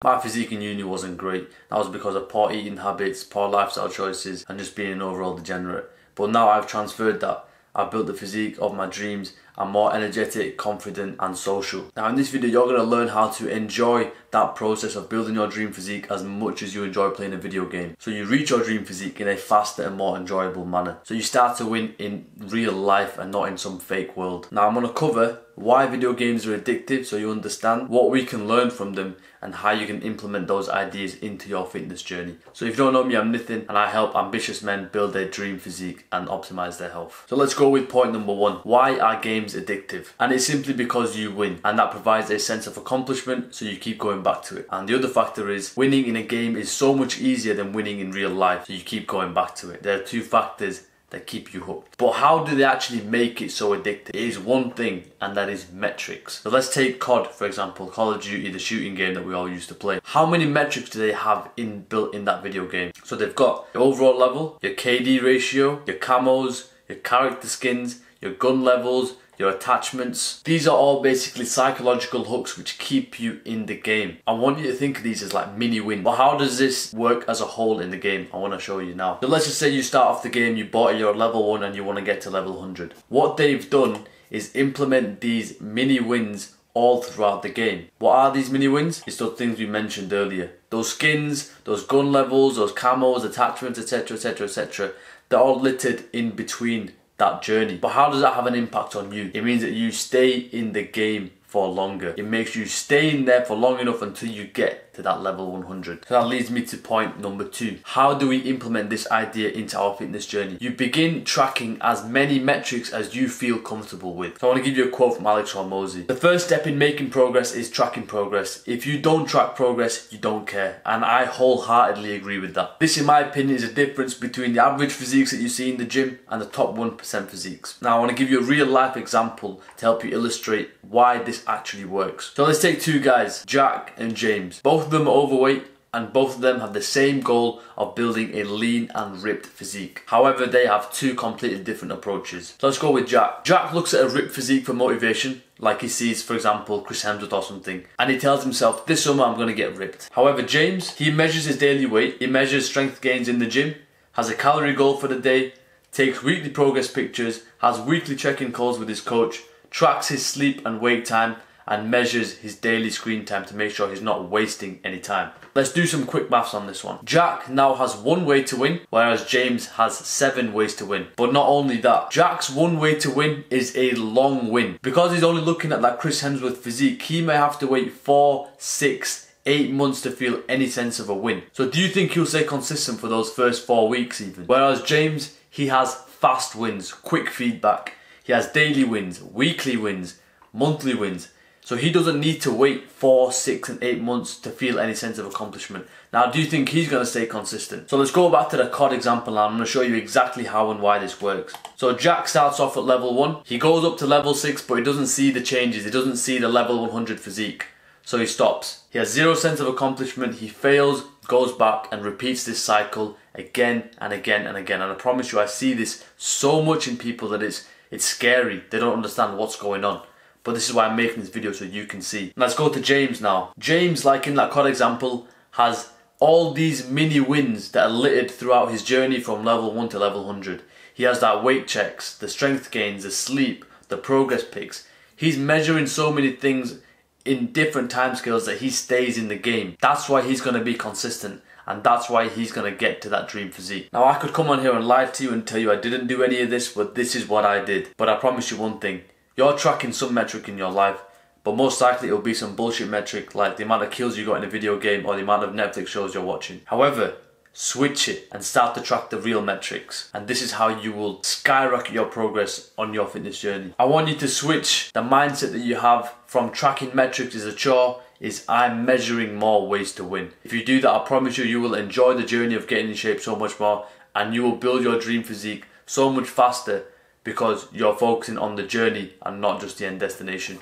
My physique in uni wasn't great. That was because of poor eating habits, poor lifestyle choices, and just being an overall degenerate. But now I've transferred that. I've built the physique of my dreams. I'm more energetic, confident, and social. Now in this video, you're going to learn how to enjoy that process of building your dream physique as much as you enjoy playing a video game. So you reach your dream physique in a faster and more enjoyable manner. So you start to win in real life and not in some fake world. Now I'm going to cover why video games are addictive so you understand what we can learn from them and how you can implement those ideas into your fitness journey. So if you don't know me, I'm Nathan and I help ambitious men build their dream physique and optimize their health. So let's go with point number one. Why are games addictive? And it's simply because you win, and that provides a sense of accomplishment, so you keep going back to it. And the other factor is winning in a game is so much easier than winning in real life, so you keep going back to it. There are two factors that keep you hooked. But how do they actually make it so addictive? It is one thing, and that is metrics. So let's take COD for example, Call of Duty, the shooting game that we all used to play. How many metrics do they have built in that video game? So they've got your overall level, your KD ratio, your camos, your character skins, your gun levels, your attachments. These are all basically psychological hooks which keep you in the game. I want you to think of these as like mini wins. But how does this work as a whole in the game? I want to show you now. So let's just say you start off the game, you bought your level 1 and you want to get to level 100. What they've done is implement these mini wins all throughout the game. What are these mini wins? It's those things we mentioned earlier. Those skins, those gun levels, those camos, attachments, etc, etc, etc. They're all littered in between that journey. But how does that have an impact on you? It means that you stay in the game for longer. It makes you stay in there for long enough until you get to that level 100. So that leads me to point number 2. How do we implement this idea into our fitness journey? You begin tracking as many metrics as you feel comfortable with. So I want to give you a quote from Alex Hormozy. The first step in making progress is tracking progress. If you don't track progress, you don't care. And I wholeheartedly agree with that. This, in my opinion, is a difference between the average physiques that you see in the gym and the top 1% physiques. Now I want to give you a real life example to help you illustrate why this actually works. So let's take two guys, Jack and James. Both of them are overweight and both of them have the same goal of building a lean and ripped physique. However, they have two completely different approaches. So let's go with Jack. Jack looks at a ripped physique for motivation, like he sees, for example, Chris Hemsworth or something, and he tells himself, this summer I'm going to get ripped. However, James, he measures his daily weight, he measures strength gains in the gym, has a calorie goal for the day, takes weekly progress pictures, has weekly check-in calls with his coach, tracks his sleep and wake time, and measures his daily screen time to make sure he's not wasting any time. Let's do some quick maths on this one. Jack now has 1 way to win, whereas James has 7 ways to win. But not only that, Jack's 1 way to win is a long win. Because he's only looking at that Chris Hemsworth physique, he may have to wait 4, 6, 8 months to feel any sense of a win. So do you think he'll stay consistent for those first 4 weeks even? Whereas James, he has fast wins, quick feedback. He has daily wins, weekly wins, monthly wins. So he doesn't need to wait 4, 6 and 8 months to feel any sense of accomplishment. Now, do you think he's going to stay consistent? So let's go back to the COD example now. I'm going to show you exactly how and why this works. So Jack starts off at level 1. He goes up to level 6, but he doesn't see the changes. He doesn't see the level 100 physique. So he stops. He has 0 sense of accomplishment. He fails, goes back and repeats this cycle again and again and again. And I promise you, I see this so much in people that it's scary. They don't understand what's going on. But this is why I'm making this video so you can see. Let's go to James now. James, like in that COD example, has all these mini wins that are littered throughout his journey from level 1 to level 100. He has that weight checks, the strength gains, the sleep, the progress pics. He's measuring so many things in different timescales that he stays in the game. That's why he's going to be consistent. And that's why he's going to get to that dream physique. Now I could come on here and lie to you and tell you I didn't do any of this, but this is what I did. But I promise you one thing. You're tracking some metric in your life, but most likely it'll be some bullshit metric like the amount of kills you got in a video game or the amount of Netflix shows you're watching. However, switch it and start to track the real metrics. And this is how you will skyrocket your progress on your fitness journey. I want you to switch the mindset that you have from tracking metrics as a chore is I'm measuring more ways to win. If you do that, I promise you, you will enjoy the journey of getting in shape so much more and you will build your dream physique so much faster because you're focusing on the journey and not just the end destination.